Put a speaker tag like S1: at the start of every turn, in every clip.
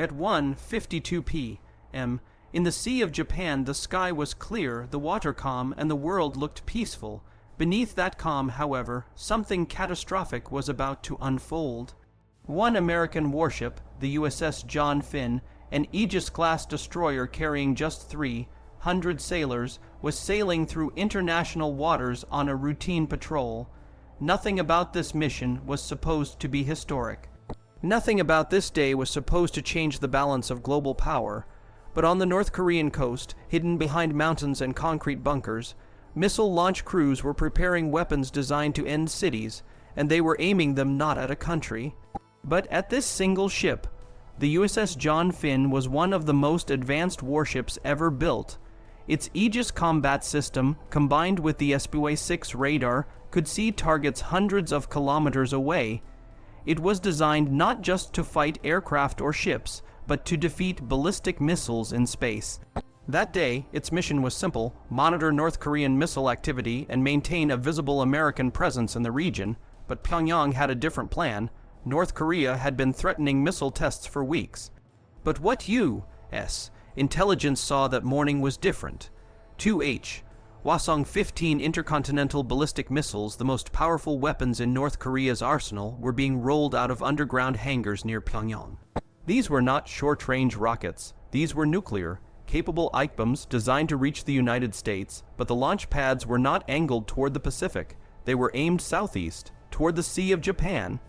S1: At 1:52 p.m., in the Sea of Japan, the sky was clear, the water calm, and the world looked peaceful. Beneath that calm, however, something catastrophic was about to unfold. One American warship, the USS John Finn, an Aegis-class destroyer carrying just 300 sailors, was sailing through international waters on a routine patrol. Nothing about this mission was supposed to be historic. Nothing about this day was supposed to change the balance of global power. But on the North Korean coast, hidden behind mountains and concrete bunkers, missile launch crews were preparing weapons designed to end cities, and they were aiming them not at a country, but at this single ship. The USS John Finn was one of the most advanced warships ever built. Its Aegis combat system, combined with the SPY-6 radar, could see targets hundreds of kilometers away. It was designed not just to fight aircraft or ships, but to defeat ballistic missiles in space. That day, its mission was simple: monitor North Korean missile activity and maintain a visible American presence in the region. But Pyongyang had a different plan. North Korea had been threatening missile tests for weeks. But what U.S. intelligence saw that morning was different. 2H. Hasang-15 intercontinental ballistic missiles, the most powerful weapons in North Korea's arsenal, were being rolled out of underground hangars near Pyongyang. These were not short-range rockets. These were nuclear, capable ICBMs designed to reach the United States, but the launch pads were not angled toward the Pacific. They were aimed southeast, toward the Sea of Japan.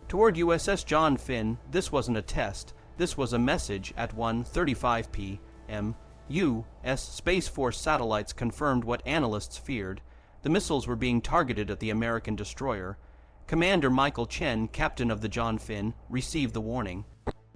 S1: Toward USS John Finn, this wasn't a test. This was a message. At 1:35 p.m., U.S. Space Force satellites confirmed what analysts feared. The missiles were being targeted at the American destroyer. Commander Michael Chen, captain of the John Finn, received the warning.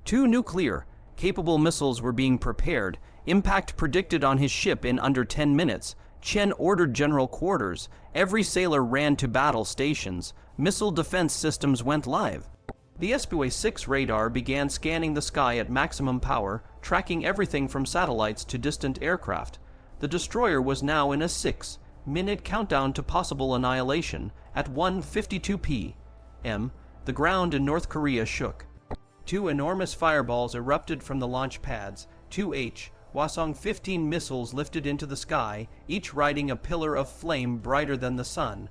S1: 2 nuclear, capable missiles were being prepared. Impact predicted on his ship in under 10 minutes. Chen ordered general quarters. Every sailor ran to battle stations. Missile defense systems went live. The SPY-6 radar began scanning the sky at maximum power, tracking everything from satellites to distant aircraft. The destroyer was now in a 6-minute countdown to possible annihilation. At 1:52 p.m., the ground in North Korea shook. 2 enormous fireballs erupted from the launch pads. 2H. Hasang-15 missiles lifted into the sky, each riding a pillar of flame brighter than the sun.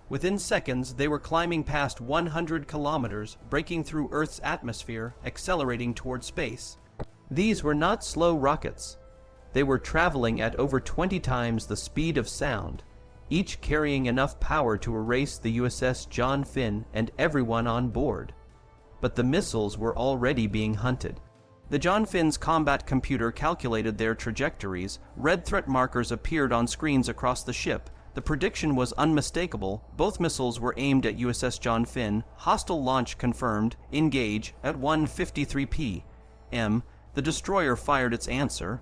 S1: Within seconds, they were climbing past 100 kilometers, breaking through Earth's atmosphere, accelerating toward space. These were not slow rockets. They were traveling at over 20 times the speed of sound, each carrying enough power to erase the USS John Finn and everyone on board. But the missiles were already being hunted. The John Finn's combat computer calculated their trajectories. Red threat markers appeared on screens across the ship. The prediction was unmistakable. Both missiles were aimed at USS John Finn. Hostile launch confirmed. Engage. At 1:53 p.m., the destroyer fired its answer.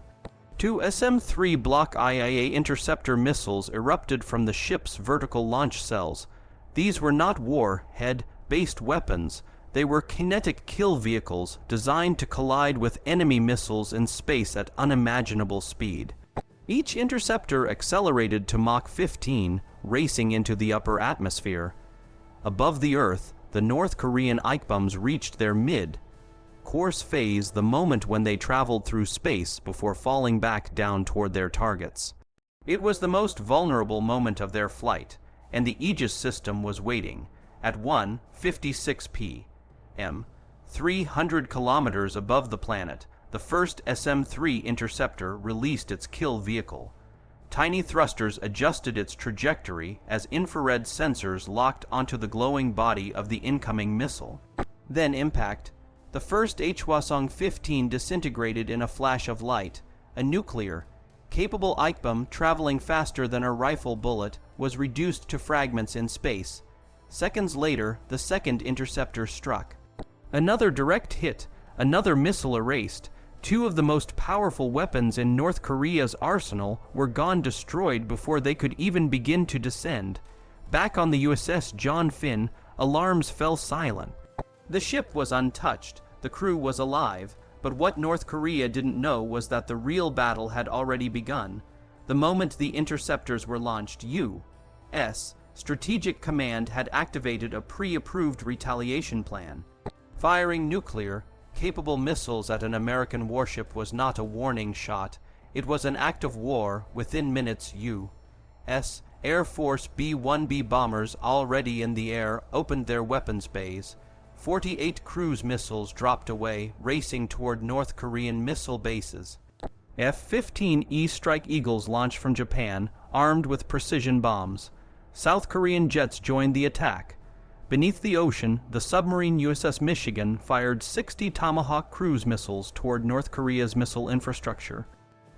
S1: 2 SM-3 Block IIA interceptor missiles erupted from the ship's vertical launch cells. These were not warhead-based weapons. They were kinetic kill vehicles designed to collide with enemy missiles in space at unimaginable speed. Each interceptor accelerated to Mach 15, racing into the upper atmosphere. Above the Earth, the North Korean ICBMs reached their mid-course phase the moment when they traveled through space before falling back down toward their targets. It was the most vulnerable moment of their flight, and the Aegis system was waiting. At 1:56 p.m., 300 kilometers above the planet, the first SM-3 interceptor released its kill vehicle. Tiny thrusters adjusted its trajectory as infrared sensors locked onto the glowing body of the incoming missile. Then impact. The first Hasang-15 disintegrated in a flash of light. A nuclear, capable ICBM traveling faster than a rifle bullet was reduced to fragments in space. Seconds later, the second interceptor struck. Another direct hit, another missile erased. 2 of the most powerful weapons in North Korea's arsenal were gone, destroyed before they could even begin to descend. Back on the USS John Finn, alarms fell silent. The ship was untouched, the crew was alive, but what North Korea didn't know was that the real battle had already begun. The moment the interceptors were launched, U.S. Strategic Command had activated a pre-approved retaliation plan. Firing nuclear, capable missiles at an American warship was not a warning shot. It was an act of war. Within minutes, U.S. Air Force B-1B bombers already in the air opened their weapons bays. 48 cruise missiles dropped away, racing toward North Korean missile bases. F-15E Strike Eagles launched from Japan, armed with precision bombs. South Korean jets joined the attack. Beneath the ocean, the submarine USS Michigan fired 60 Tomahawk cruise missiles toward North Korea's missile infrastructure.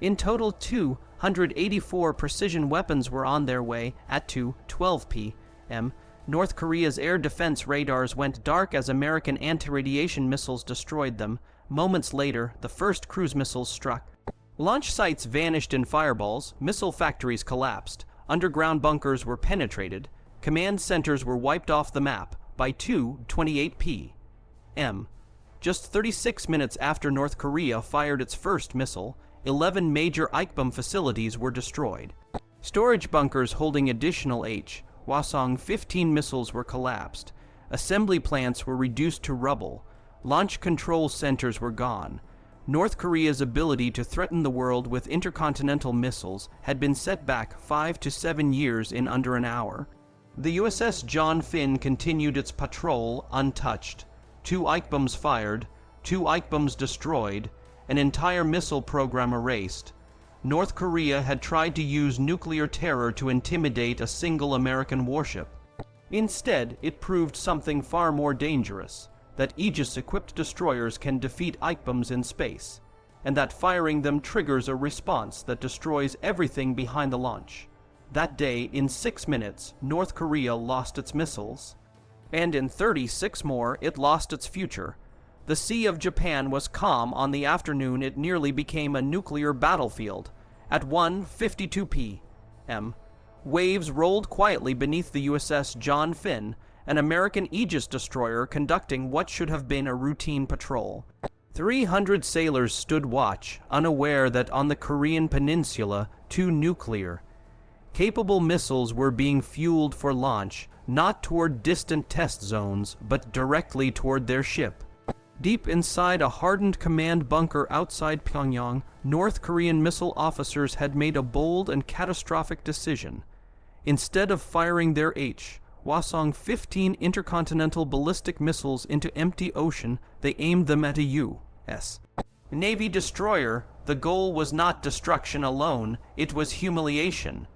S1: In total, 284 precision weapons were on their way at 2:12 p.m. North Korea's air defense radars went dark as American anti-radiation missiles destroyed them. Moments later, the first cruise missiles struck. Launch sites vanished in fireballs, missile factories collapsed, underground bunkers were penetrated, command centers were wiped off the map by 2:28 p.m. Just 36 minutes after North Korea fired its first missile, 11 major ICBM facilities were destroyed. Storage bunkers holding additional Hasang-15 missiles were collapsed. Assembly plants were reduced to rubble. Launch control centers were gone. North Korea's ability to threaten the world with intercontinental missiles had been set back 5 to 7 years in under an hour. The USS John Finn continued its patrol untouched. 2 ICBMs fired, 2 ICBMs destroyed, an entire missile program erased. North Korea had tried to use nuclear terror to intimidate a single American warship. Instead, it proved something far more dangerous, that Aegis-equipped destroyers can defeat ICBMs in space, and that firing them triggers a response that destroys everything behind the launch. That day, in 6 minutes, North Korea lost its missiles, and in 36 more, it lost its future. The Sea of Japan was calm. On the afternoon, it nearly became a nuclear battlefield. At 1:52 p.m., waves rolled quietly beneath the USS John Finn, an American Aegis destroyer conducting what should have been a routine patrol. 300 sailors stood watch, unaware that on the Korean peninsula, 2 nuclear-capable missiles were being fueled for launch, not toward distant test zones, but directly toward their ship. Deep inside a hardened command bunker outside Pyongyang, North Korean missile officers had made a bold and catastrophic decision. Instead of firing their Hasang-15 intercontinental ballistic missiles into empty ocean, they aimed them at a U.S. Navy destroyer. The goal was not destruction alone, it was humiliation.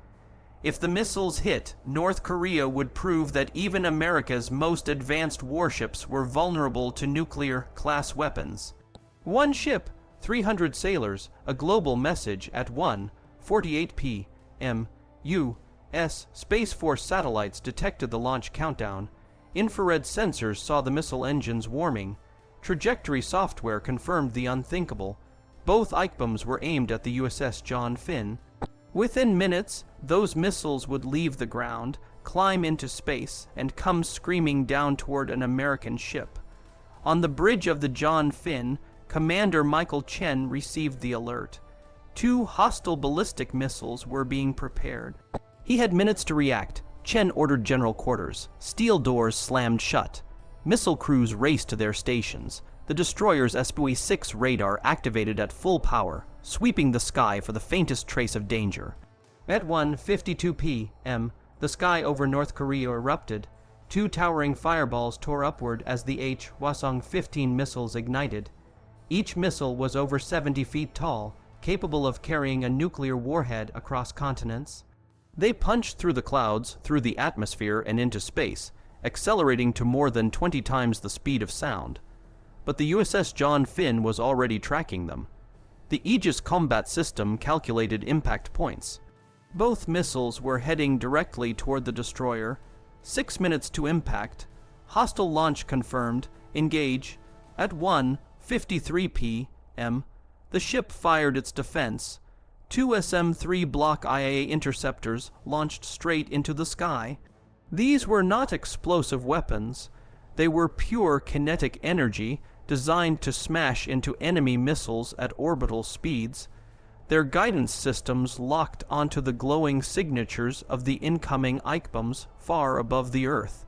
S1: If the missiles hit, North Korea would prove that even America's most advanced warships were vulnerable to nuclear-class weapons. 1 ship, 300 sailors, a global message at 1:48 p.m. U.S. Space Force satellites detected the launch countdown. Infrared sensors saw the missile engines warming. Trajectory software confirmed the unthinkable. Both ICBMs were aimed at the USS John Finn. Within minutes, those missiles would leave the ground, climb into space, and come screaming down toward an American ship. On the bridge of the John Finn, Commander Michael Chen received the alert. 2 hostile ballistic missiles were being prepared. He had minutes to react. Chen ordered general quarters. Steel doors slammed shut. Missile crews raced to their stations. The destroyer's SPY-6 radar activated at full power, sweeping the sky for the faintest trace of danger. At 1:52 p.m., the sky over North Korea erupted. 2 towering fireballs tore upward as the Hasang-15 missiles ignited. Each missile was over 70 feet tall, capable of carrying a nuclear warhead across continents. They punched through the clouds, through the atmosphere, and into space, accelerating to more than 20 times the speed of sound. But the USS John Finn was already tracking them. The Aegis combat system calculated impact points. Both missiles were heading directly toward the destroyer. 6 minutes to impact. Hostile launch confirmed. Engage. At 1:53 p.m., the ship fired its defense. 2 SM-3 Block IA interceptors launched straight into the sky. These were not explosive weapons. They were pure kinetic energy designed to smash into enemy missiles at orbital speeds. Their guidance systems locked onto the glowing signatures of the incoming ICBMs far above the Earth.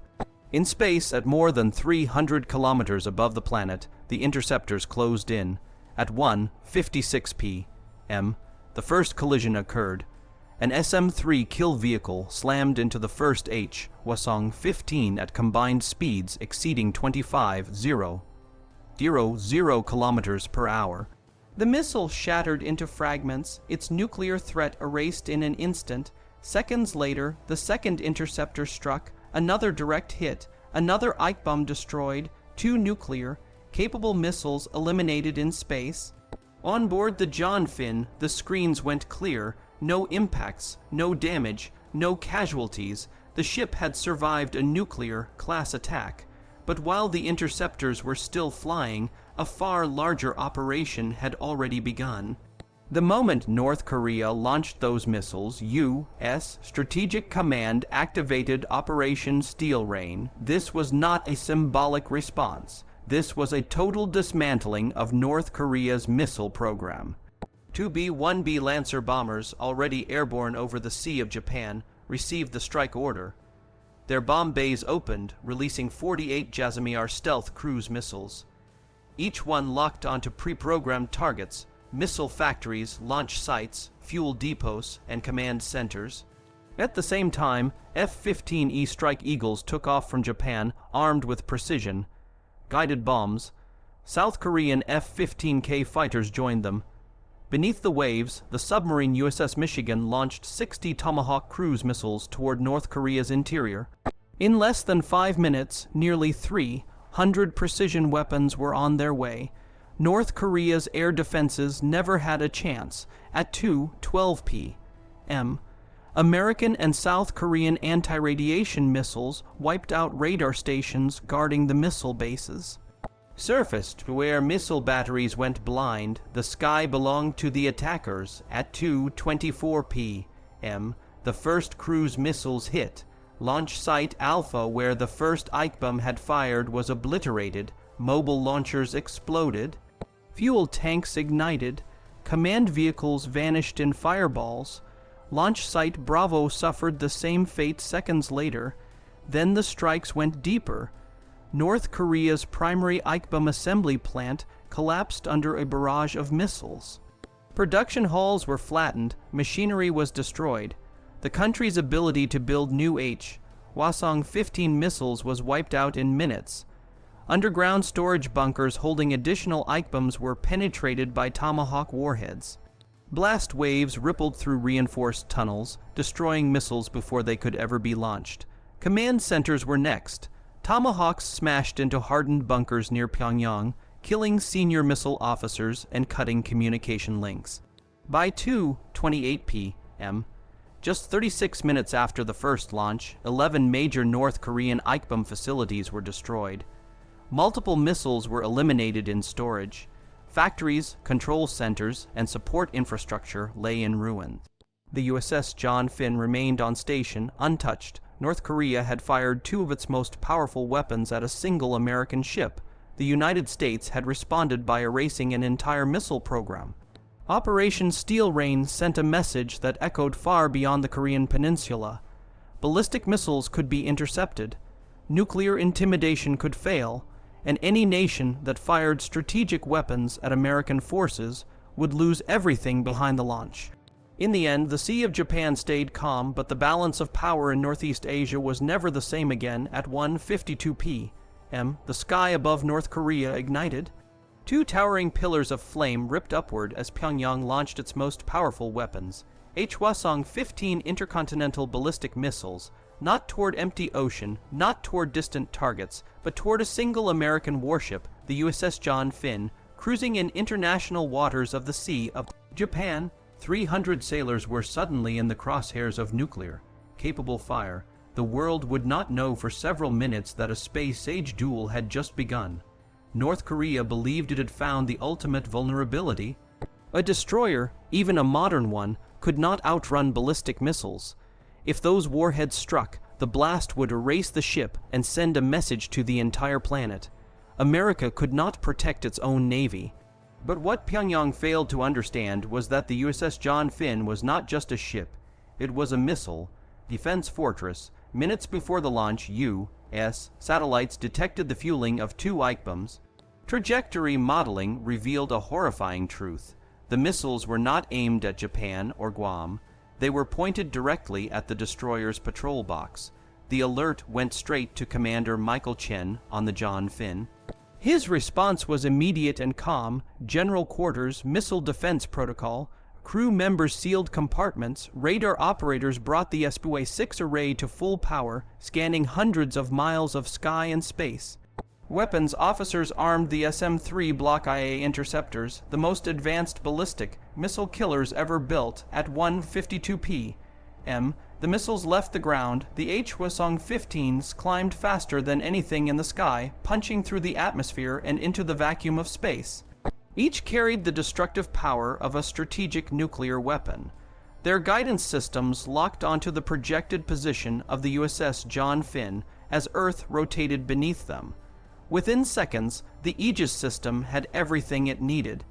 S1: In space, at more than 300 kilometers above the planet, the interceptors closed in. At 1:56 p.m., the first collision occurred. An SM-3 kill vehicle slammed into the first Hasang-15 at combined speeds exceeding 25,000 kilometers per hour. The missile shattered into fragments, its nuclear threat erased in an instant. Seconds later, the second interceptor struck, another direct hit, another ICBM destroyed, 2 nuclear-capable missiles eliminated in space. On board the John Finn, the screens went clear. No impacts, no damage, no casualties. The ship had survived a nuclear-class attack. But while the interceptors were still flying, a far larger operation had already begun. The moment North Korea launched those missiles, U.S. Strategic Command activated Operation Steel Rain. This was not a symbolic response. This was a total dismantling of North Korea's missile program. 2 B-1B Lancer bombers, already airborne over the Sea of Japan, received the strike order. Their bomb bays opened, releasing 48 Jasmir stealth cruise missiles. Each one locked onto pre-programmed targets, missile factories, launch sites, fuel depots, and command centers. At the same time, F-15E Strike Eagles took off from Japan, armed with precision guided bombs. South Korean F-15K fighters joined them. Beneath the waves, the submarine USS Michigan launched 60 Tomahawk cruise missiles toward North Korea's interior. In less than 5 minutes, nearly 300 precision weapons were on their way. North Korea's air defenses never had a chance. At 2:12 p.m., American and South Korean anti-radiation missiles wiped out radar stations guarding the missile bases. Surfaced where missile batteries went blind, the sky belonged to the attackers. At 2:24 p.m., the first cruise missiles hit. Launch Site Alpha, where the first ICBM had fired, was obliterated. Mobile launchers exploded. Fuel tanks ignited. Command vehicles vanished in fireballs. Launch Site Bravo suffered the same fate seconds later. Then the strikes went deeper. North Korea's primary ICBM assembly plant collapsed under a barrage of missiles. Production halls were flattened, machinery was destroyed. The country's ability to build new Hasang-15 missiles was wiped out in minutes. Underground storage bunkers holding additional ICBMs were penetrated by Tomahawk warheads. Blast waves rippled through reinforced tunnels, destroying missiles before they could ever be launched. Command centers were next. Tomahawks smashed into hardened bunkers near Pyongyang, killing senior missile officers and cutting communication links. By 2:28 p.m., just 36 minutes after the first launch, 11 major North Korean ICBM facilities were destroyed. Multiple missiles were eliminated in storage. Factories, control centers, and support infrastructure lay in ruins. The USS John Finn remained on station, untouched. North Korea had fired 2 of its most powerful weapons at a single American ship. The United States had responded by erasing an entire missile program. Operation Steel Rain sent a message that echoed far beyond the Korean peninsula. Ballistic missiles could be intercepted. Nuclear intimidation could fail, and any nation that fired strategic weapons at American forces would lose everything behind the launch. In the end, the Sea of Japan stayed calm, but the balance of power in Northeast Asia was never the same again. At 1:52 p.m., the sky above North Korea ignited. 2 towering pillars of flame ripped upward as Pyongyang launched its most powerful weapons, Hasang-15 intercontinental ballistic missiles, not toward empty ocean, not toward distant targets, but toward a single American warship, the USS John Finn, cruising in international waters of the Sea of Japan. 300 sailors were suddenly in the crosshairs of nuclear-capable fire. The world would not know for several minutes that a space-age duel had just begun. North Korea believed it had found the ultimate vulnerability. A destroyer, even a modern one, could not outrun ballistic missiles. If those warheads struck, the blast would erase the ship and send a message to the entire planet. America could not protect its own navy. But what Pyongyang failed to understand was that the USS John Finn was not just a ship. It was a missile defense fortress. Minutes before the launch, U.S. satellites detected the fueling of 2 ICBMs. Trajectory modeling revealed a horrifying truth. The missiles were not aimed at Japan or Guam. They were pointed directly at the destroyer's patrol box. The alert went straight to Commander Michael Chen on the John Finn. His response was immediate and calm. General quarters, missile defense protocol, crew members sealed compartments, radar operators brought the SPY-6 array to full power, scanning hundreds of miles of sky and space. Weapons officers armed the SM-3 Block IA interceptors, the most advanced ballistic missile killers ever built, at 1:52 p.m. The missiles left the ground. The Hasang-15s climbed faster than anything in the sky, punching through the atmosphere and into the vacuum of space. Each carried the destructive power of a strategic nuclear weapon. Their guidance systems locked onto the projected position of the USS John Finn as Earth rotated beneath them. Within seconds, the Aegis system had everything it needed.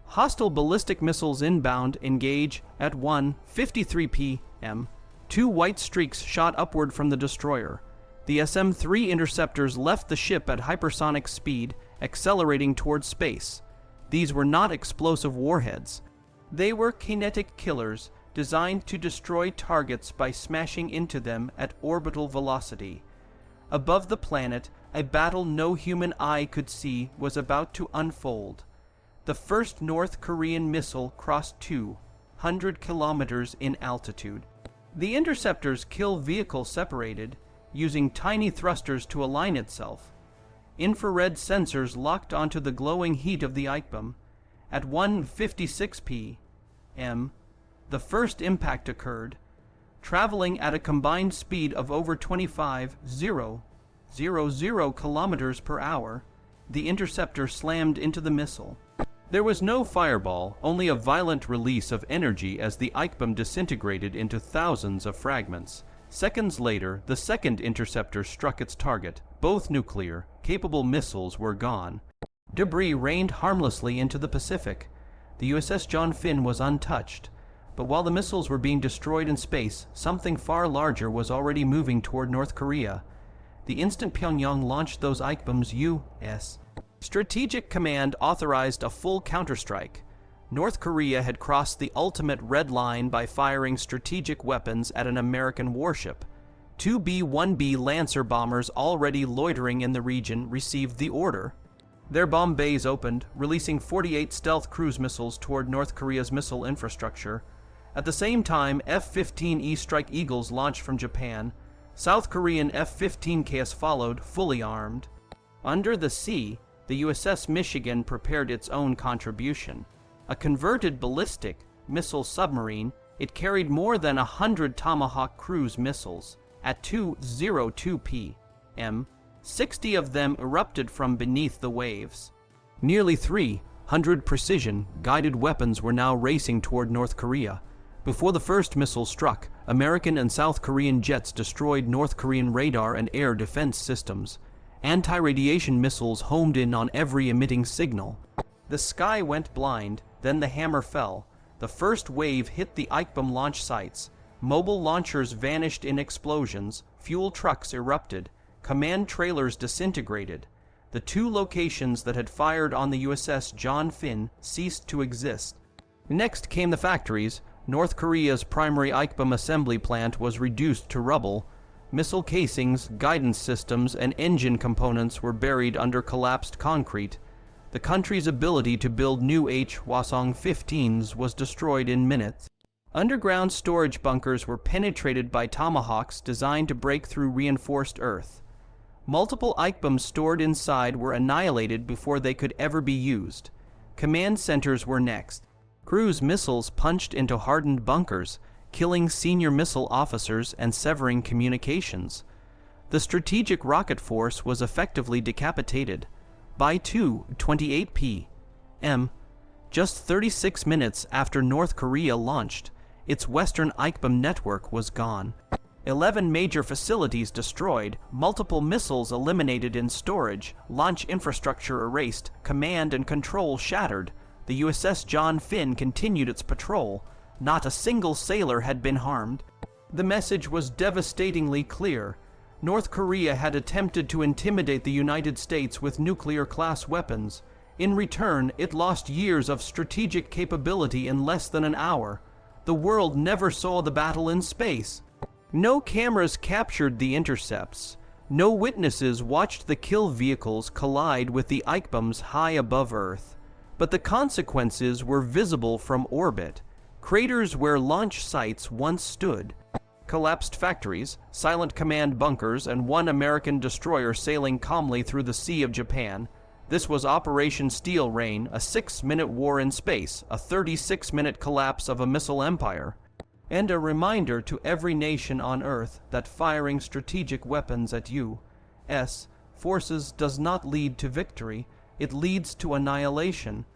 S1: Hostile ballistic missiles inbound engage at 1:53 p.m. 2 white streaks shot upward from the destroyer. The SM-3 interceptors left the ship at hypersonic speed, accelerating towards space. These were not explosive warheads. They were kinetic killers designed to destroy targets by smashing into them at orbital velocity. Above the planet, a battle no human eye could see was about to unfold. The first North Korean missile crossed 200 kilometers in altitude. The interceptor's kill vehicle separated, using tiny thrusters to align itself. Infrared sensors locked onto the glowing heat of the ICBM. At 1:56 p.m., the first impact occurred. Traveling at a combined speed of over 25,000 kilometers per hour, the interceptor slammed into the missile. There was no fireball, only a violent release of energy as the ICBM disintegrated into thousands of fragments. Seconds later, the second interceptor struck its target. Both nuclear, capable missiles were gone. Debris rained harmlessly into the Pacific. The USS John Finn was untouched. But while the missiles were being destroyed in space, something far larger was already moving toward North Korea. The instant Pyongyang launched those ICBMs, U.S. Strategic Command authorized a full counterstrike. North Korea had crossed the ultimate red line by firing strategic weapons at an American warship. 2 B-1B Lancer bombers already loitering in the region received the order. Their bomb bays opened, releasing 48 stealth cruise missiles toward North Korea's missile infrastructure. At the same time, F-15E Strike Eagles launched from Japan. South Korean F-15Ks followed, fully armed. Under the sea, the USS Michigan prepared its own contribution. A converted ballistic missile submarine, it carried more than 100 Tomahawk cruise missiles. At 2:02 p.m., 60 of them erupted from beneath the waves. Nearly 300 precision-guided weapons were now racing toward North Korea. Before the first missile struck, American and South Korean jets destroyed North Korean radar and air defense systems. Anti-radiation missiles homed in on every emitting signal. The sky went blind, then the hammer fell. The first wave hit the ICBM launch sites. Mobile launchers vanished in explosions, fuel trucks erupted, command trailers disintegrated. The 2 locations that had fired on the USS John Finn ceased to exist. Next came the factories. North Korea's primary ICBM assembly plant was reduced to rubble. Missile casings, guidance systems, and engine components were buried under collapsed concrete. The country's ability to build new Hasang-15s was destroyed in minutes. Underground storage bunkers were penetrated by Tomahawks designed to break through reinforced earth. Multiple ICBMs stored inside were annihilated before they could ever be used. Command centers were next. Cruise missiles punched into hardened bunkers, killing senior missile officers and severing communications. The strategic rocket force was effectively decapitated. By 2:28 p.m., just 36 minutes after North Korea launched, its Western ICBM network was gone. 11 major facilities destroyed, multiple missiles eliminated in storage, launch infrastructure erased, command and control shattered. The USS John Finn continued its patrol. Not a single sailor had been harmed. The message was devastatingly clear. North Korea had attempted to intimidate the United States with nuclear-class weapons. In return, it lost years of strategic capability in less than an hour. The world never saw the battle in space. No cameras captured the intercepts. No witnesses watched the kill vehicles collide with the ICBMs high above Earth. But the consequences were visible from orbit. Craters where launch sites once stood. Collapsed factories, silent command bunkers, and one American destroyer sailing calmly through the Sea of Japan. This was Operation Steel Rain, a 6-minute war in space, a 36-minute collapse of a missile empire, and a reminder to every nation on Earth that firing strategic weapons at U.S. forces does not lead to victory, it leads to annihilation.